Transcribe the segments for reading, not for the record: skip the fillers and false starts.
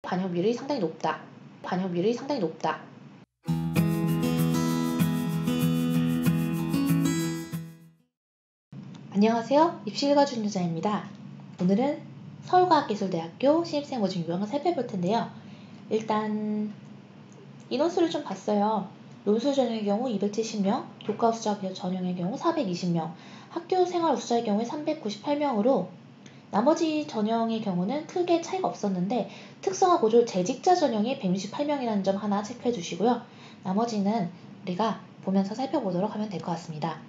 반영률이 상당히 높다. 반영률이 상당히 높다. 안녕하세요. 입시 읽어주는 여자입니다. 오늘은 서울과학기술대학교 신입생 모집 요령을 살펴볼 텐데요. 일단 인원수를 좀 봤어요. 논술 전형의 경우 270명, 교과 우수자 전형의 경우 420명, 학교 생활 우수자의 경우에 398명으로 나머지 전형의 경우는 크게 차이가 없었는데 특성화 고졸 재직자 전형이 168명이라는 점 하나 체크해 주시고요. 나머지는 우리가 보면서 살펴보도록 하면 될 것 같습니다.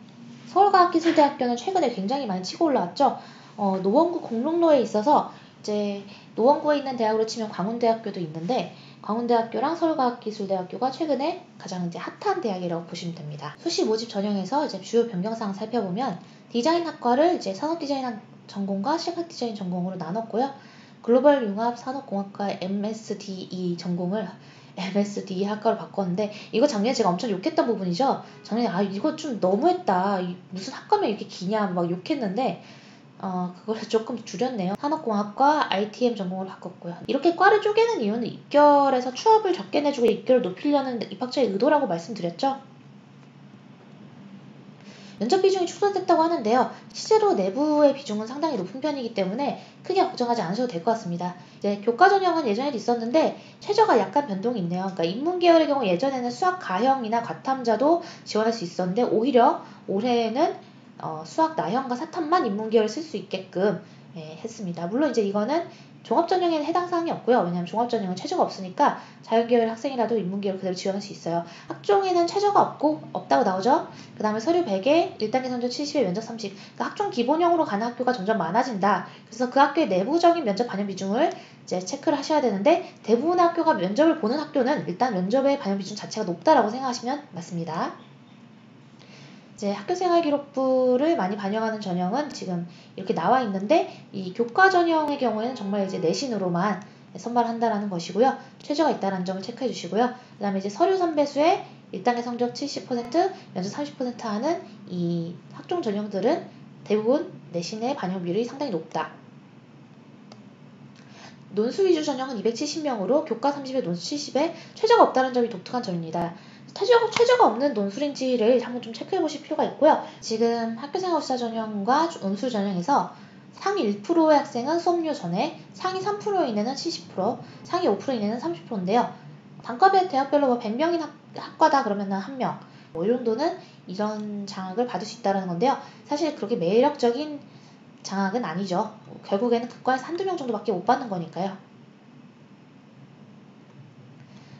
서울과학기술대학교는 최근에 굉장히 많이 치고 올라왔죠. 노원구 공릉로에 있어서 이제 노원구에 있는 대학으로 치면 광운대학교도 있는데 광운대학교랑 서울과학기술대학교가 최근에 가장 이제 핫한 대학이라고 보시면 됩니다. 수시 모집 전형에서 이제 주요 변경사항 살펴보면 디자인학과를 이제 산업디자인 전공과 시각디자인 전공으로 나눴고요. 글로벌 융합 산업공학과 MSDE 전공을 MSDE 학과로 바꿨는데 이거 작년에 제가 엄청 욕했던 부분이죠. 작년에 이거 좀 너무했다. 무슨 학과명 이렇게 기냐 막 욕했는데 그걸 조금 줄였네요. 산업공학과 ITM 전공으로 바꿨고요. 이렇게 과를 쪼개는 이유는 입결에서 추합을 적게 내주고 입결을 높이려는 입학처의 의도라고 말씀드렸죠. 면접 비중이 축소됐다고 하는데요. 실제로 내부의 비중은 상당히 높은 편이기 때문에 크게 걱정하지 않으셔도 될 것 같습니다. 이제 교과 전형은 예전에도 있었는데 최저가 약간 변동이 있네요. 그러니까 인문계열의 경우 예전에는 수학 가형이나 과탐자도 지원할 수 있었는데 오히려 올해는 수학 나형과 사탐만 인문계열을 쓸 수 있게끔 했습니다. 물론 이제 이거는 종합전형에는 해당 사항이 없고요. 왜냐하면 종합전형은 최저가 없으니까 자연계열 학생이라도 인문계열 그대로 지원할 수 있어요. 학종에는 최저가 없다고 나오죠. 그 다음에 서류 100에 1단계 성적 70에 면접 30. 그러니까 학종 기본형으로 가는 학교가 점점 많아진다. 그래서 그 학교의 내부적인 면접 반영 비중을 이제 체크를 하셔야 되는데 대부분의 학교가 면접을 보는 학교는 일단 면접의 반영 비중 자체가 높다라고 생각하시면 맞습니다. 이제 학교생활 기록부를 많이 반영하는 전형은 지금 이렇게 나와 있는데 이 교과 전형의 경우에는 정말 이제 내신으로만 선발한다라는 것이고요. 최저가 있다는 점을 체크해 주시고요. 그 다음에 이제 서류 선배수의 1단계 성적 70%, 면접 30% 하는 이 학종 전형들은 대부분 내신의 반영률이 상당히 높다. 논술 위주 전형은 270명으로 교과 30에 논술 70에 최저가 없다는 점이 독특한 점입니다. 최저가 없는 논술인지를 한번 좀 체크해 보실 필요가 있고요. 지금 학교생활수사 전형과 논술 전형에서 상위 1%의 학생은 수업료 전액, 상위 3% 이내는 70%, 상위 5% 이내는 30%인데요. 단과별 대학별로 뭐 100명인 학과다 그러면 1명, 이 정도는 이런 장학을 받을 수 있다는 건데요. 사실 그렇게 매력적인 장학은 아니죠. 결국에는 그 과에서 한두 명 정도밖에 못 받는 거니까요.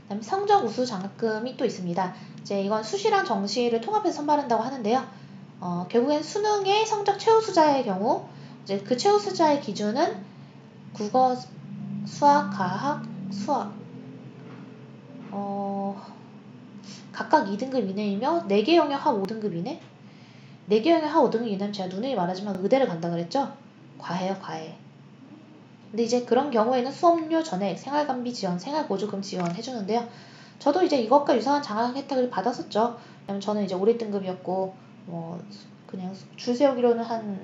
그다음에 성적 우수 장학금이 또 있습니다. 이제 이건 수시랑 정시를 통합해서 선발한다고 하는데요. 결국엔 수능의 성적 최우수자의 경우 이제 그 최우수자의 기준은 국어, 수학, 과학, 수학 각각 2등급 이내이며 4개 영역 하 5등급 이내? 4개 영역 하 5등급 이내면 제가 누누이 말하지만 의대를 간다 그랬죠? 과해요, 과해. 근데 이제 그런 경우에는 수업료 전액, 생활감비 지원, 생활보조금 지원 해주는데요. 저도 이제 이것과 유사한 장학 혜택을 받았었죠. 왜냐면 저는 이제 5등급이었고, 그냥 줄 세우기로는 한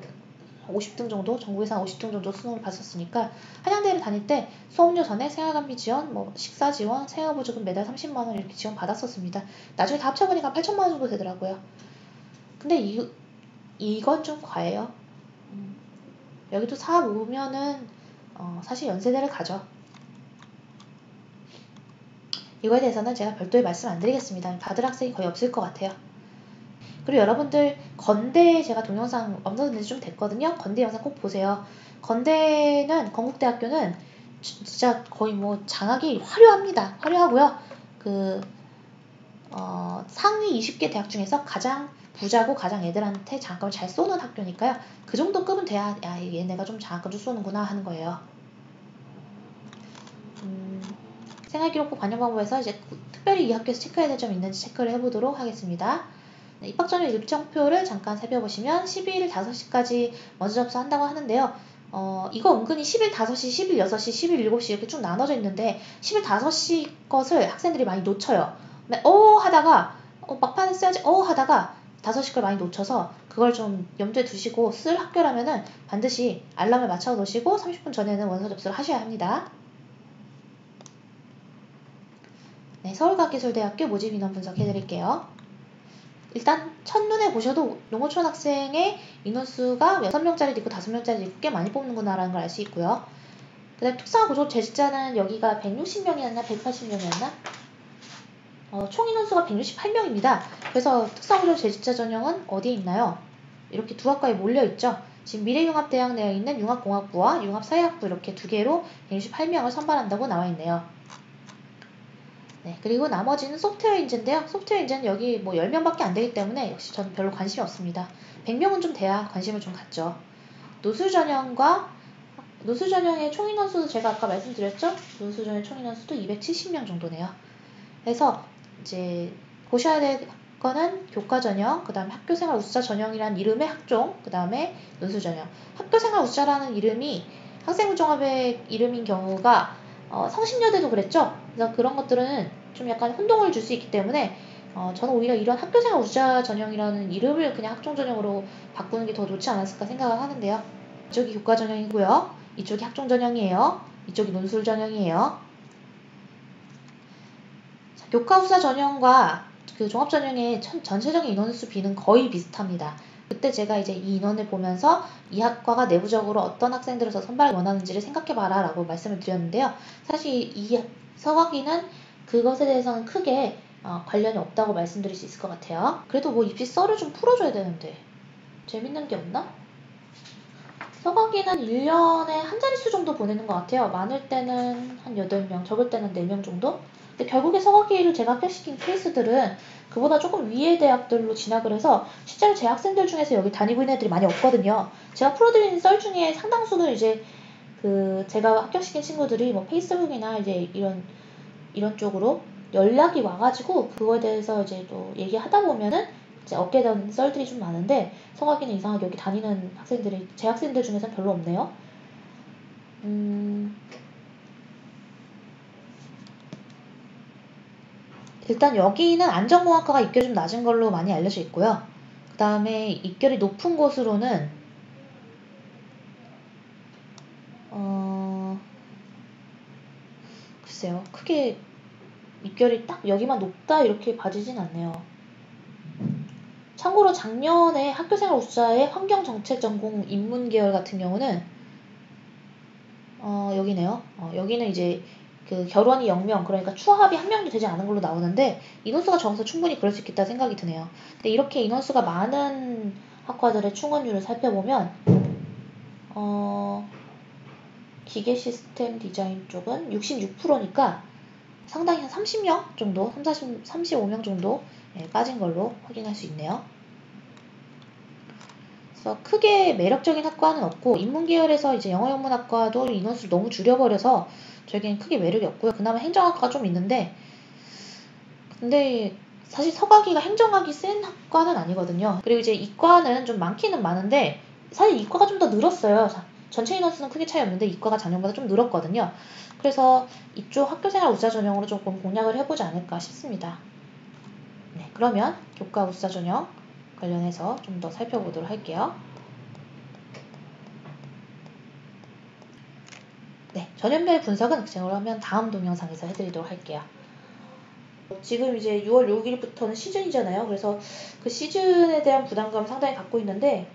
50등 정도, 전국에서 한 50등 정도 수능을 봤었으니까, 한양대를 다닐 때 수업료 전액, 생활감비 지원, 식사 지원, 생활보조금 매달 30만원 이렇게 지원 받았었습니다. 나중에 다 합쳐보니까 8천만원 정도 되더라고요. 근데 이건 좀 과해요. 여기도 사업 오면은 사실 연세대를 가죠. 이거에 대해서는 제가 별도의 말씀 안 드리겠습니다. 받을 학생이 거의 없을 것 같아요. 그리고 여러분들 건대 제가 동영상 업로드된 지 좀 됐거든요. 건대 영상 꼭 보세요. 건국대학교는 진짜 거의 장학이 화려합니다. 화려하고요. 상위 20개 대학 중에서 가장 부자고 가장 애들한테 장학금을 잘 쏘는 학교니까요. 그 정도 급은 돼야 얘네가 좀 장학금 좀 쏘는구나 하는 거예요. 생활기록부 반영 방법에서 이제 특별히 이 학교에서 체크해야 될 점이 있는지 체크를 해보도록 하겠습니다. 네, 입학 전형 일정표를 잠깐 살펴보시면 12일 5시까지 먼저 접수한다고 하는데요. 이거 은근히 10일 5시, 10일 6시, 10일 7시 이렇게 쭉 나눠져 있는데 10일 5시 것을 학생들이 많이 놓쳐요. 하다가 막판에 써야지 하다가 5시 걸 많이 놓쳐서 그걸 좀 염두에 두시고 쓸 학교라면은 반드시 알람을 맞춰 놓으시고 30분 전에는 원서 접수를 하셔야 합니다. 서울과학기술대학교 모집인원 분석해드릴게요. 일단 첫눈에 보셔도 농어촌 학생의 인원수가 6명짜리도 있고 5명짜리도 있고 꽤 많이 뽑는구나 라는 걸 알 수 있고요. 그 다음에 특성화고조 재직자는 여기가 160명이었나 180명이었나? 총 인원수가 168명입니다. 그래서 특성화고조 재직자 전형은 어디에 있나요? 이렇게 두 학과에 몰려있죠. 지금 미래융합대학 내에 있는 융합공학부와 융합사회학부 이렇게 두 개로 168명을 선발한다고 나와있네요. 네, 그리고 나머지는 소프트웨어 인재인데요. 소프트웨어 인재는 여기 뭐 10명밖에 안 되기 때문에 역시 저는 별로 관심이 없습니다. 100명은 좀 돼야 관심을 좀 갖죠. 노술 전형의 총 인원수도 제가 아까 말씀드렸죠? 노술 전형의 총 인원수도 270명 정도네요. 그래서 이제 보셔야 될 거는 교과 전형, 그 다음에 학교생활 우수자 전형이라는 이름의 학종, 그 다음에 노술 전형. 학교생활 우수자라는 이름이 학생부종합의 이름인 경우가 성신여대도 그랬죠. 그래서 그런 것들은 좀 약간 혼동을 줄 수 있기 때문에 저는 오히려 이런 학교생활 우수자 전형이라는 이름을 그냥 학종 전형으로 바꾸는 게 더 좋지 않았을까 생각을 하는데요. 이쪽이 교과 전형이고요. 이쪽이 학종 전형이에요. 이쪽이 논술 전형이에요. 자, 교과 우수자 전형과 그 종합 전형의 전체적인 인원수 비는 거의 비슷합니다. 그때 제가 이제 이 인원을 보면서 이 학과가 내부적으로 어떤 학생들을 선발을 원하는지를 생각해봐라 라고 말씀을 드렸는데요. 사실 이 서학기는 그것에 대해서는 크게 관련이 없다고 말씀드릴 수 있을 것 같아요. 그래도 뭐 입시 썰을 좀 풀어줘야 되는데 재밌는 게 없나? 서학기는 1년에 한 자릿수 정도 보내는 것 같아요. 많을 때는 한 8명, 적을 때는 4명 정도? 근데 결국에 서학기를 제가 합격시킨 케이스들은 그보다 조금 위의 대학들로 진학을 해서 실제로 제 학생들 중에서 여기 다니고 있는 애들이 많이 없거든요. 제가 풀어드리는 썰 중에 상당수는 이제 그 제가 합격시킨 친구들이 뭐 페이스북이나 이제 이런 쪽으로 연락이 와가지고 그거에 대해서 이제 또 얘기하다 보면은 이제 얻게 되는 썰들이 좀 많은데 서학기는 이상하게 여기 다니는 학생들이 제 학생들 중에서는 별로 없네요. 일단 여기는 안전공학과가 입결이 좀 낮은 걸로 많이 알려져 있고요. 그 다음에 입결이 높은 곳으로는 글쎄요. 크게 입결이 딱 여기만 높다 이렇게 봐지진 않네요. 참고로 작년에 학교생활 우수자의 환경정책 전공 인문계열 같은 경우는 여기네요. 여기는 이제 그 결원이 0명, 그러니까 추합이 1명도 되지 않은 걸로 나오는데 인원수가 적어서 충분히 그럴 수 있겠다 생각이 드네요. 근데 이렇게 인원수가 많은 학과들의 충원율을 살펴보면 기계 시스템 디자인 쪽은 66%니까 상당히 한 30명 정도, 35명 정도 빠진 걸로 확인할 수 있네요. 그래서 크게 매력적인 학과는 없고 인문계열에서 이제 영어영문학과도 인원수를 너무 줄여버려서 저에게는 크게 매력이 없고요. 그나마 행정학과가 좀 있는데 근데 사실 서가기가 행정학이 센 학과는 아니거든요. 그리고 이제 이과는 좀 많기는 많은데 사실 이과가 좀 더 늘었어요. 전체 인원수는 크게 차이 없는데 이과가 작년보다 좀 늘었거든요. 그래서 이쪽 학교생활 우수자 전형으로 조금 공략을 해보지 않을까 싶습니다. 네, 그러면 교과 우수자 전형 관련해서 좀 더 살펴보도록 할게요. 네, 전형별 분석은 그러면 다음 동영상에서 해드리도록 할게요. 지금 이제 6월 6일부터는 시즌이잖아요. 그래서 그 시즌에 대한 부담감을 상당히 갖고 있는데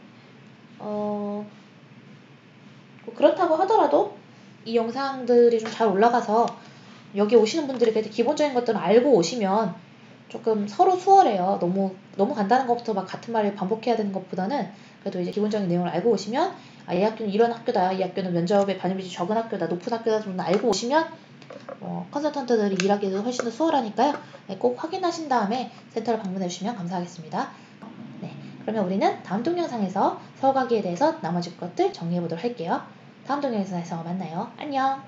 그렇다고 하더라도 이 영상들이 좀 잘 올라가서 여기 오시는 분들이 그래도 기본적인 것들을 알고 오시면 조금 서로 수월해요. 너무 간단한 것부터 막 같은 말을 반복해야 되는 것보다는 그래도 이제 기본적인 내용을 알고 오시면 이 학교는 이런 학교다. 이 학교는 면접에 반영비율이 적은 학교다. 높은 학교다. 좀 알고 오시면 컨설턴트들이 일하기도 훨씬 더 수월하니까요. 네, 꼭 확인하신 다음에 센터를 방문해 주시면 감사하겠습니다. 네, 그러면 우리는 다음 동영상에서 서가기에 대해서 나머지 것들 정리해 보도록 할게요. 다음 동영상에서 만나요. 안녕.